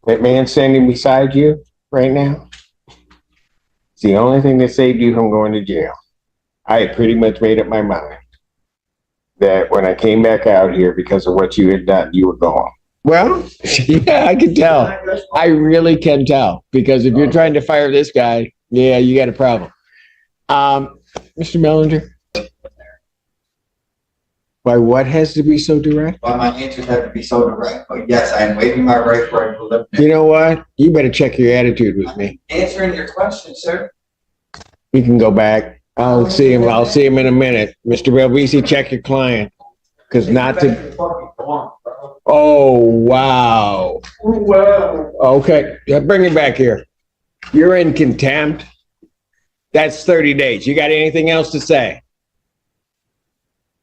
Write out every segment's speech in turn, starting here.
That man standing beside you right now, it's the only thing that saved you from going to jail. I had pretty much made up my mind that when I came back out here because of what you had done, you were gone. Well, yeah, I can tell. I really can tell, because if you're trying to fire this guy, yeah, you got a problem. Mr. Mellinger? Why what has to be so direct? Why my answers have to be so direct. But yes, I am waiving my right for a preliminary. You know what? You better check your attitude with me. Answering your question, sir. You can go back. I'll see him in a minute. Mr. Belvisi, check your client. Because not to... Oh, wow. Okay, bring him back here. You're in contempt. That's 30 days. You got anything else to say?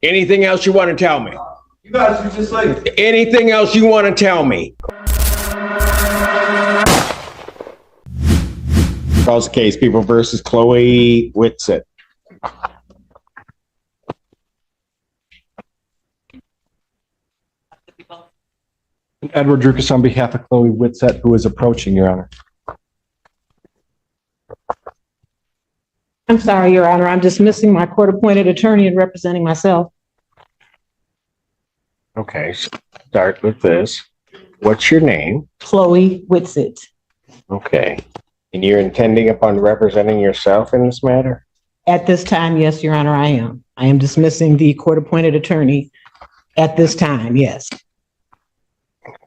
Anything else you want to tell me? You guys are just like... Anything else you want to tell me? Calls the case, People versus Chloe Whitsett. Edward Drukas on behalf of Chloe Whitsett, who is approaching, Your Honor. I'm sorry, Your Honor. I'm dismissing my court-appointed attorney and representing myself. Okay, start with this. What's your name? Chloe Whitsett. Okay. And you're intending upon representing yourself in this matter? At this time, yes, Your Honor, I am. I am dismissing the court-appointed attorney at this time, yes.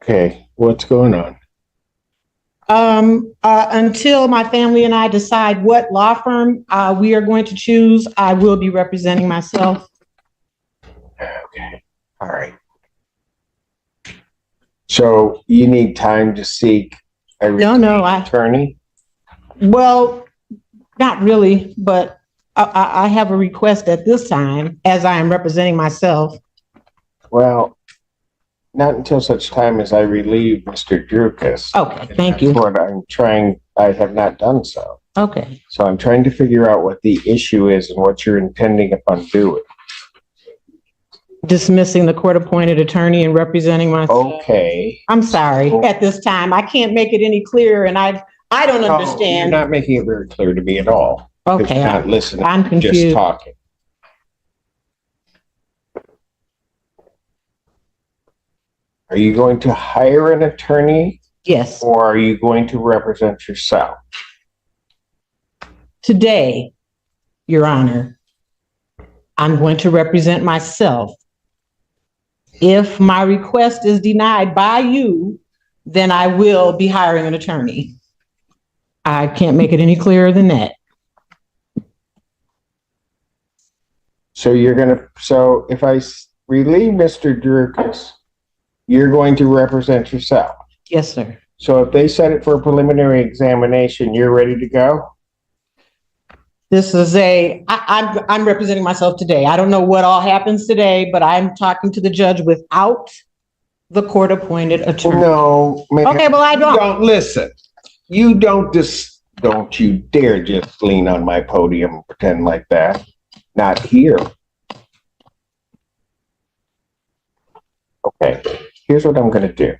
Okay, what's going on? Until my family and I decide what law firm we are going to choose, I will be representing myself. Okay, all right. So you need time to seek a attorney? Well, not really, but I have a request at this time as I am representing myself. Well, not until such time as I relieve Mr. Drukas. Okay, thank you. That's what I'm trying. I have not done so. Okay. So I'm trying to figure out what the issue is and what you're intending upon doing. Dismissing the court-appointed attorney and representing myself. Okay. I'm sorry. At this time, I can't make it any clearer, and I don't understand. You're not making it very clear to me at all. Okay. You're not listening. I'm confused. Just talking. Are you going to hire an attorney? Yes. Or are you going to represent yourself? Today, Your Honor, I'm going to represent myself. If my request is denied by you, then I will be hiring an attorney. I can't make it any clearer than that. So so if I relieve Mr. Drukas, you're going to represent yourself? Yes, sir. So if they set it for a preliminary examination, you're ready to go? This is I'm representing myself today. I don't know what all happens today, but I'm talking to the judge without the court-appointed attorney. No. Okay, well, I don't. Don't listen. You don't you dare just lean on my podium and pretend like that. Not here. Okay, here's what I'm going to do.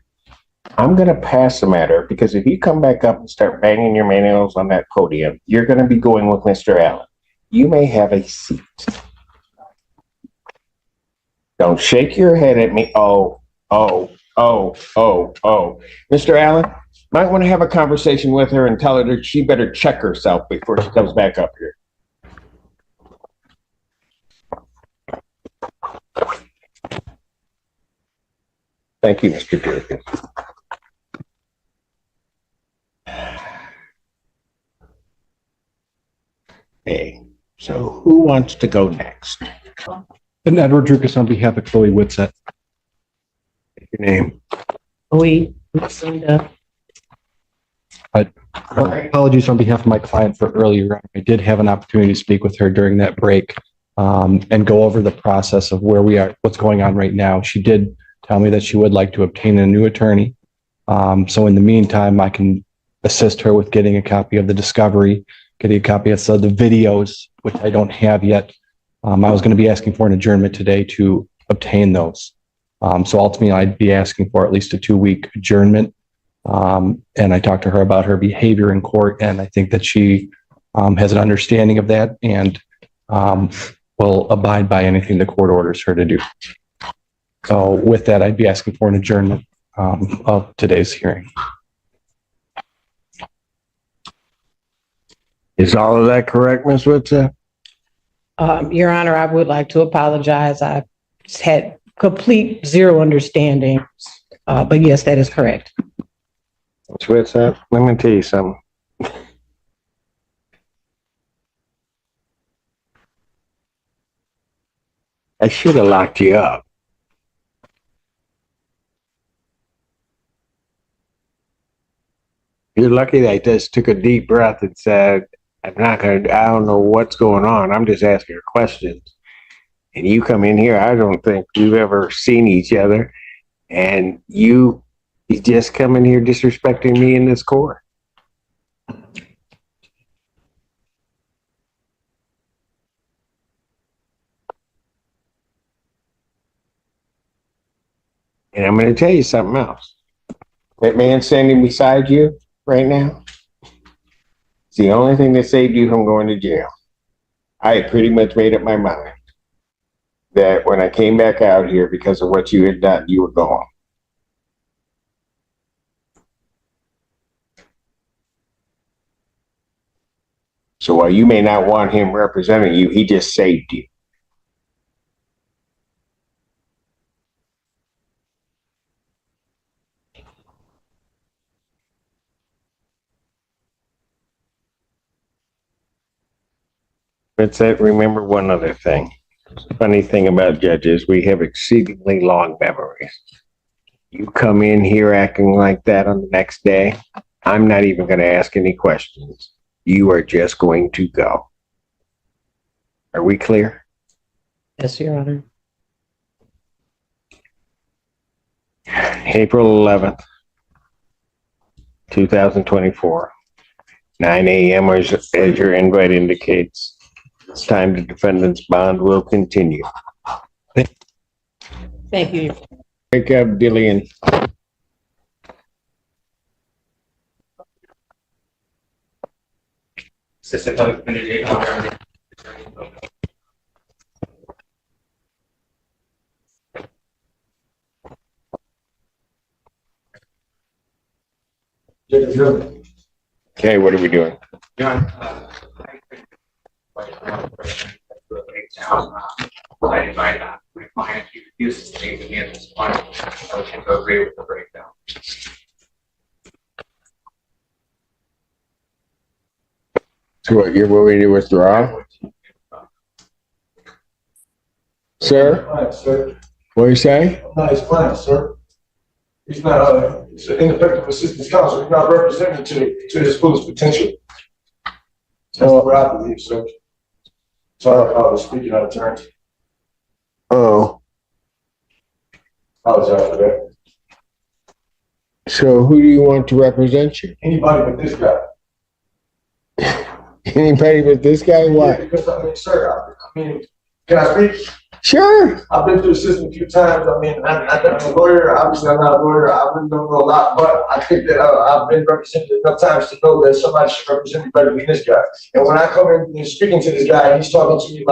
I'm going to pass the matter, because if you come back up and start banging your nails on that podium, you're going to be going with Mr. Allen. You may have a seat. Don't shake your head at me. Oh. Mr. Allen, might want to have a conversation with her and tell her that she better check herself before she comes back up here. Thank you, Mr. Drukas. Okay, so who wants to go next? And Edward Drukas on behalf of Chloe Whitsett. Your name? Lucinda. Apologies on behalf of my client for earlier. I did have an opportunity to speak with her during that break and go over the process of where we are, what's going on right now. She did tell me that she would like to obtain a new attorney. So in the meantime, I can assist her with getting a copy of the discovery, getting a copy of the videos, which I don't have yet. I was going to be asking for an adjournment today to obtain those. So ultimately, I'd be asking for at least a 2-week adjournment And I talked to her about her behavior in court, and I think that she has an understanding of that and will abide by anything the court orders her to do. So with that, I'd be asking for an adjournment of today's hearing. Is all of that correct, Ms. Whitsitt? Your Honor, I would like to apologize. I had complete zero understanding. But yes, that is correct. Ms. Whitsitt, let me tell you something. I should have locked you up. You're lucky that I just took a deep breath and said, I don't know what's going on. I'm just asking her questions. And you come in here, I don't think we've ever seen each other. And you just come in here disrespecting me in this court. And I'm going to tell you something else. That man standing beside you right now, it's the only thing that saved you from going to jail. I had pretty much made up my mind that when I came back out here because of what you had done, you were gone. So while you may not want him representing you, he just saved you. Remember one other thing. Funny thing about judges, we have exceedingly long memories. You come in here acting like that on the next day, I'm not even going to ask any questions. You are just going to go. Are we clear? Yes, Your Honor. April 11th, 2024, 9 a.m. as your invite indicates. It's time the defendant's bond will continue. Thank you. Wake up, Dillian. Assistant Public Defender Jay Conrad. Okay, what are we doing? I invite my client to use the name of me at this point. I can go agree with the breakdown. So what, you're willing to withdraw? Sir, Client, sir. what do you say? I'm not his client, sir. He's not, he's an ineffective assistance counsel. He's not representing to his fullest potential. That's what I believe, sir. Sorry if I was speaking out of turn. Oh, Apologize for that. so who do you want to represent you? Anybody but this guy. Anybody but this guy? Yeah, What? because, I mean, sir, I mean, can I speak? Sure. I've been through the system a few times. I mean, I'm a lawyer. Obviously, I'm not a lawyer. I really don't know a lot, but I think that I've been represented enough times to know that somebody should represent me better than this guy. And when I come in and speaking to this guy, and he's talking to me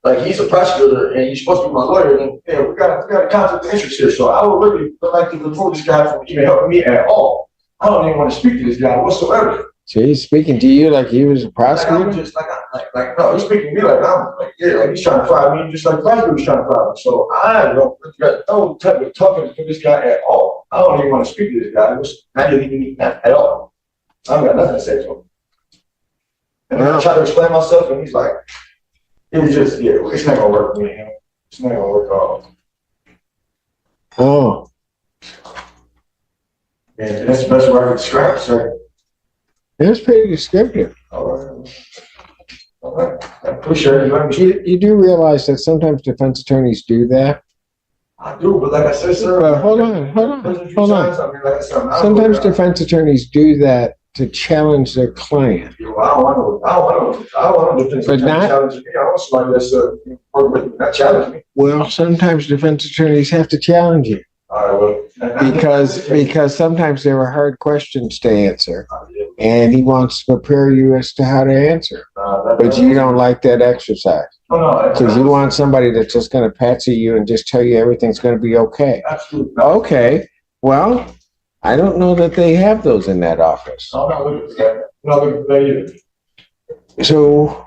like he's a prosecutor and he's supposed to be my lawyer, then yeah, we got a conflict of interest here. So I would really like to remove this guy from even helping me at all. I don't even want to speak to this guy whatsoever. So he's speaking to you like he was a Like, prosecutor? I'm just no, he's speaking to me like I'm like, yeah, like he's trying to fire me just like the prosecutor was trying to fire me. So I don't got no type of talking to this guy at all. I don't even want to speak to this guy. It was not even at all. I don't got nothing to say to him. And then I try to explain myself, and he's like, it was just, yeah, it's not gonna work for me. It's not gonna work at all. Oh, And that's the best way I can describe it, sir. that's pretty descriptive. All right. All right. I appreciate it. You do realize that sometimes defense attorneys do that? I do, but like I said, sir. Well, hold on. I mean, like I said, I'm not a Sometimes lawyer. defense attorneys do that to challenge their client. I don't want to defend But not- challenge me. I want somebody that's work with me, not challenge me. Well, sometimes defense attorneys have to challenge you. All right, well. because sometimes there are hard questions to answer, and he wants to prepare you as to how to answer. But you don't like that exercise. Because you want somebody that's just gonna patsy you and just tell you everything's gonna be okay. Absolutely. Okay, well, I don't know that they have those in that office. I'm not looking for that. I'm not looking for that either. So,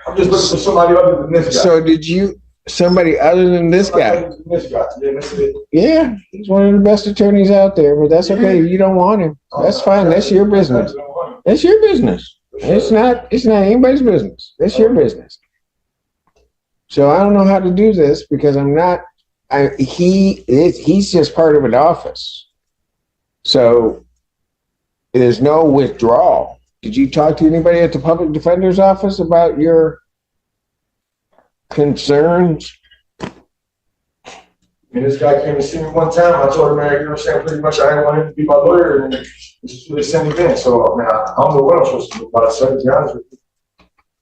I'm just looking for somebody other than this guy. so did you, somebody other than this guy? Other than this guy, yeah, that's it. Yeah, he's one of the best attorneys out there, but that's okay. You don't want him. That's fine. That's your business. That's your business. It's not anybody's business. That's your business. So I don't know how to do this because he's just part of an office. So there's no withdrawal. Did you talk to anybody at the public defender's office about your concerns? And this guy came to see me one time. I told him, man, you know what I'm saying, pretty much I didn't want him to be my lawyer, and this is what they sent me in. So, man, I don't know what I'm supposed to do about it, so to be honest with you.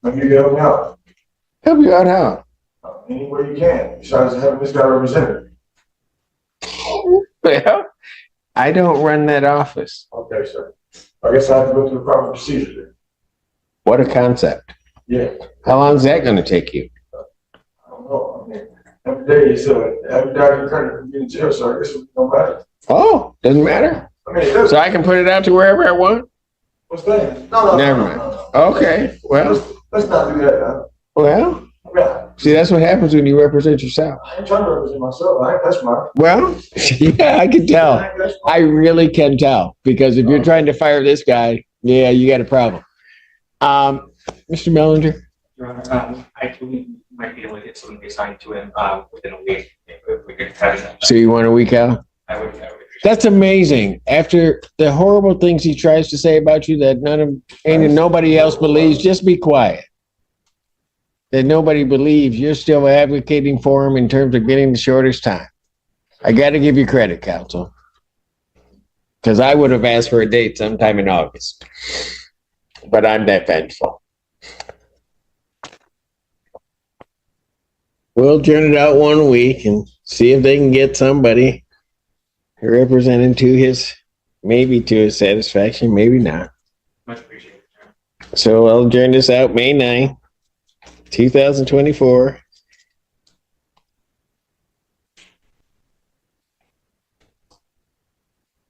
Maybe you can help me out. Help you out how? Any way you can, besides having this guy represented. Well, I don't run that office. Okay, sir. I guess I have to go through the proper procedure What a concept. then. Yeah, How long is that going to take you? I don't know. I mean, every day is, every day I can kind of be in jail, so I guess it don't matter. Oh, doesn't matter. I mean, it does. So I can put it out to wherever I want? What's that? No. Never mind. Okay, well, Let's not do that now. well, Yeah, see, that's what happens when you represent yourself. I ain't trying to represent myself. I ain't touch mine. Well, yeah, I can tell. I really can tell, because if you're trying to fire this guy, yeah, you got a problem. Mr. Mellinger? Your Honor, I believe we might be able to get something assigned to him, within a week, if we could have it. So you want a week out? I would appreciate That's amazing. After the horrible things he tries to say about you that nobody else believes, just be quiet. That nobody believes, you're still advocating for him in terms of getting the shortest time. I got to give you credit, counsel. Because I would have asked for a date sometime in August. But I'm that vengeful. We'll turn it out 1 week and see if they can get somebody represented maybe to his satisfaction, maybe not. much appreciated. So I'll turn this out May 9th, 2024.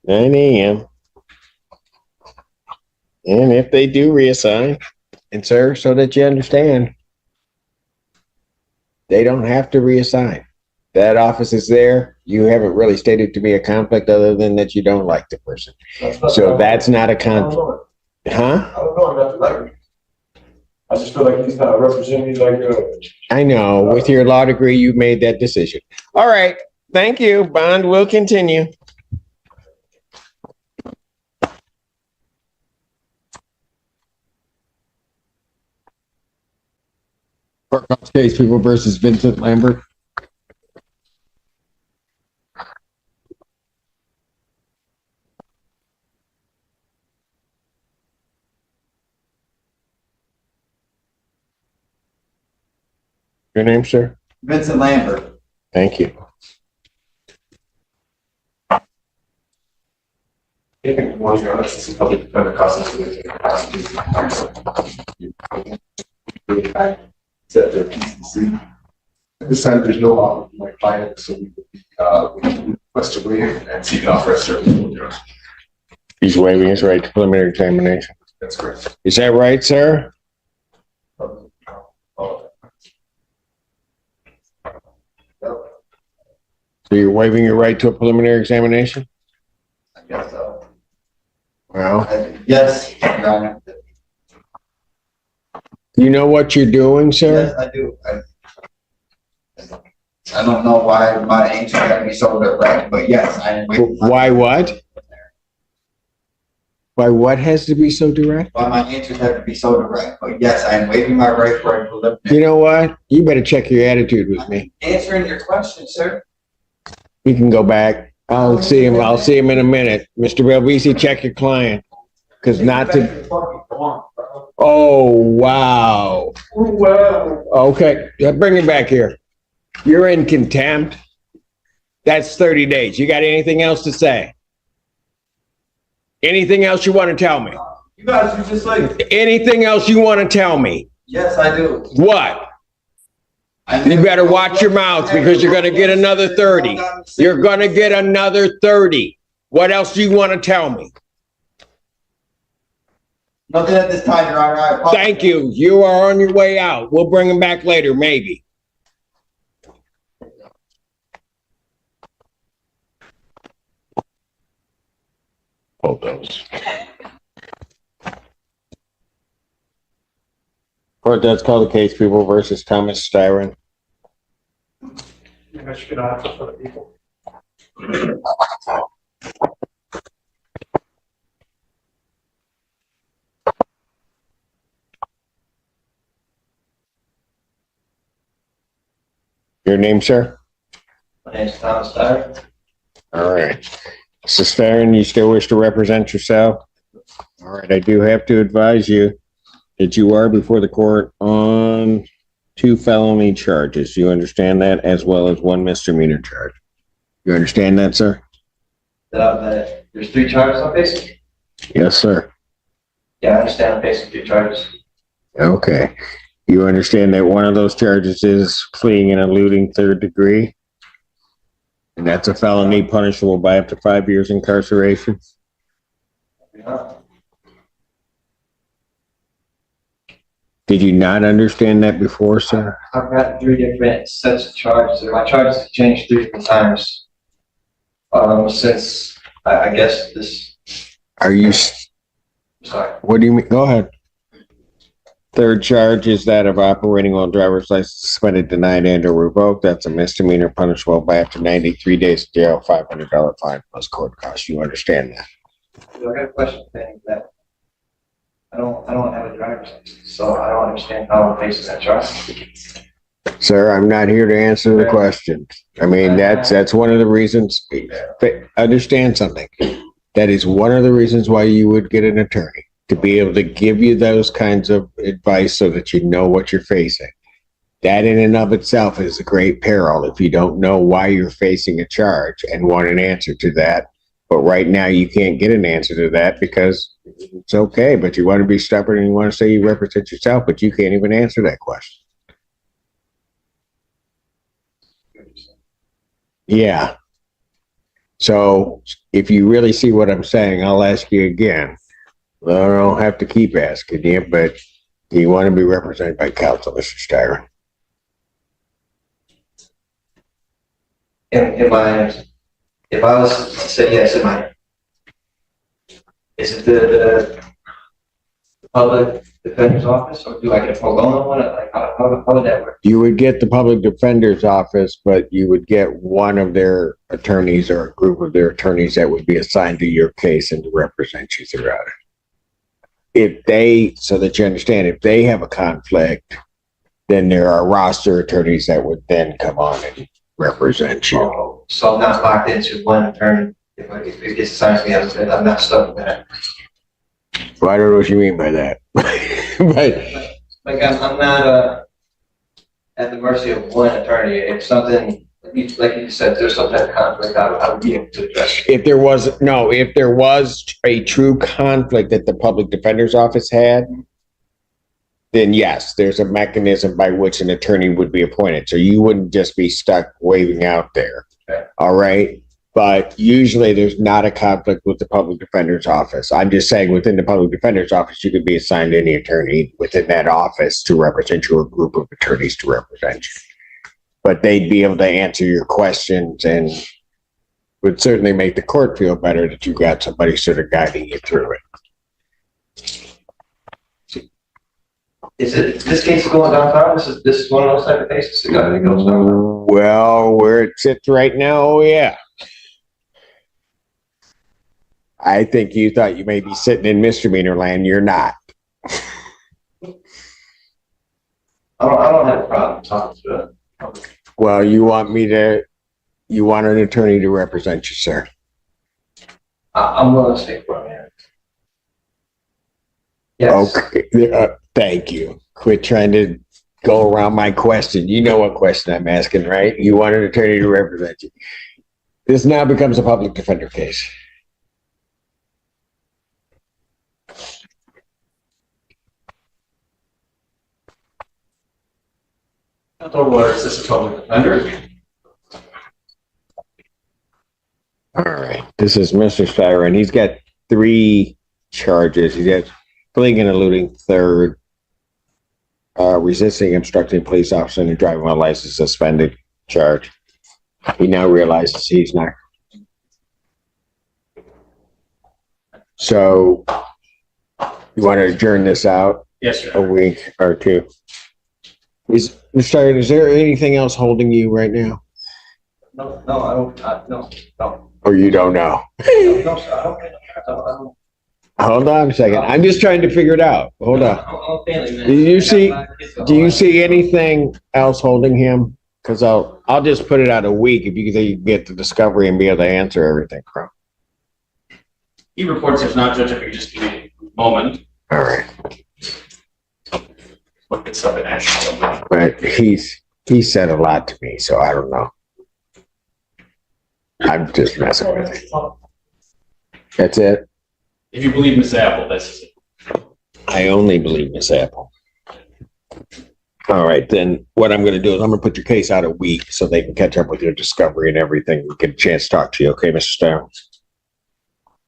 (9 a.m.) And if they do reassign, and sir, so that you understand, they don't have to reassign. That office is there. You haven't really stated to me a conflict other than that you don't like the person. So that's not a conflict. Huh? I don't know enough to like me. I just feel like he's not representing me like, I know. With your law degree, you made that decision. All right. Thank you. Bond will continue. Court case, People versus Vincent Lambert. Your name, sir? Vincent Lambert. Thank you. One, Your Honor, this is public defender custody. Set their PCC. This time there's no offer for my client, so we would request to waive and seek an offer as certain. He's waiving his right to preliminary examination. That's correct. Is that right, sir? So you're waiving your right to a preliminary examination? I guess so. Well, Yes, Your Honor. you know what you're doing, sir? Yes, I do. I don't know why my answer had to be so direct, but yes, I am. Why what? Why what has to be so direct? Why my answers have to be so direct, but yes, I am waiving my right for a preliminary. You know what? You better check your attitude with me. Answering your question, sir. You can go back. I'll see him in a minute. Mr. Belvisi, check your client. Because not to. Oh, wow. well, Okay, bring him back here. You're in contempt. That's 30 days. You got anything else to say? Anything else you want to tell me? You guys, you just like, Anything else you want to tell me? yes, I do. What? You better watch your mouth because you're going to get another 30. You're going to get another 30. What else do you want to tell me? Nothing at this time, Your Honor. I apologize. Thank you. You are on your way out. We'll bring him back later, maybe. Hold those. Court, that's called the case People versus Thomas Styron. Your name, sir? My name's Thomas Dyer. All right. Mr. Styron, you still wish to represent yourself? All right, I do have to advise you that you are before the court on 2 felony charges. You understand that, as well as 1 misdemeanor charge. You understand that, sir? There's 3 charges I'm facing? Yes, sir. Yeah, I understand I'm facing 3 charges. Okay. You understand that one of those charges is fleeing and eluding 3rd degree? And that's a felony punishable by up to 5 years incarceration? Yeah. Did you not understand that before, sir? I've got 3 different sets of charges. My charges have changed 3 different times. Since, I guess this, Are you, sorry. what do you mean? Go ahead. 3rd charge is that of operating while driver's license suspended, denied, and or revoked. That's a misdemeanor punishable by up to 93 days of jail, $500 fine plus court costs. You understand that? I got a question saying that I don't have a driver's license, so I don't understand how I'm facing that charge. Sir, I'm not here to answer the questions. I mean, that's one of the reasons. Understand something. That is one of the reasons why you would get an attorney, to be able to give you those kinds of advice so that you know what you're facing. That in and of itself is a great peril if you don't know why you're facing a charge and want an answer to that. But right now you can't get an answer to that because it's okay, but you want to be stubborn and you want to say you represent yourself, but you can't even answer that question. Yeah. So if you really see what I'm saying, I'll ask you again. Well, I don't have to keep asking you, but you want to be represented by counsel, Mr. Styron. If I was to say yes, is it the public defender's office, or do I get a pro bono one? Like, how would that work? You would get the public defender's office, but you would get one of their attorneys or a group of their attorneys that would be assigned to your case and to represent you throughout it. If they, so that you understand, if they have a conflict, then there are roster attorneys that would then come on and represent you. Oh, so I'm not locked into one attorney. If it gets assigned to me, I'm not stuck with that. Well, I don't know what you mean by that. But Like I'm not at the mercy of one attorney. If something, like you said, there's some type of conflict, I would be able to address it. if there was a true conflict that the public defender's office had, then yes, there's a mechanism by which an attorney would be appointed. So you wouldn't just be stuck waving out there. Okay. All right. But usually there's not a conflict with the public defender's office. I'm just saying within the public defender's office, you could be assigned any attorney within that office to represent you, or a group of attorneys to represent you. But they'd be able to answer your questions and would certainly make the court feel better that you got somebody sort of guiding you through it. This case is going downtown? This is one of those type of cases that goes downtown? Well, where it sits right now, oh yeah. I think you thought you may be sitting in misdemeanor land. You're not. I don't have a problem talking to it. Well, you want an attorney to represent you, sir. I'm willing to stay for a minute. Yes. Okay. Thank you. Quit trying to go around my question. You know what question I'm asking, right? You want an attorney to represent you. This now becomes a public defender case. This is public defender. All right, this is Mr. Styron. He's got 3 charges. He's got fleeing and eluding third, resisting, obstructing a police officer, and driving while license suspended charge. He now realizes he's not. So you want to adjourn this out Yes, sir. a week or 2? Is, Mr. Styron, is there anything else holding you right now? No, I don't, no. Or you don't know? No, sir, I don't. Hold on a second. I'm just trying to figure it out. Hold on. I'm a family man. Do you see anything else holding him? Because I'll just put it out a week if you think you can get the discovery and be able to answer everything from. He reports if not, Judge, if you just give me a moment. All right. Look at something actually. But he said a lot to me, so I don't know. I'm just messing with you. That's it. If you believe Miss Apple, that's it. I only believe Miss Apple. All right, then what I'm going to do is I'm going to put your case out a week so they can catch up with your discovery and everything. We get a chance to talk to you. Okay, Mr. Stone?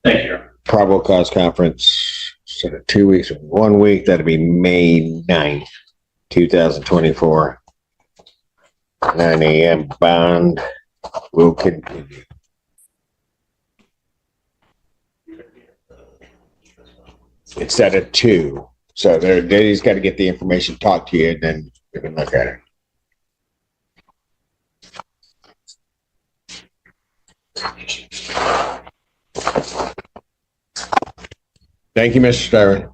Thank you. Probable cause conference, so 2 weeks, 1 week, that'll be May 9th, 2024. 9 a.m. bond will continue. It's set at 2. So he's got to get the information, talk to you, and then we can look at it. Thank you, Mr. Styron.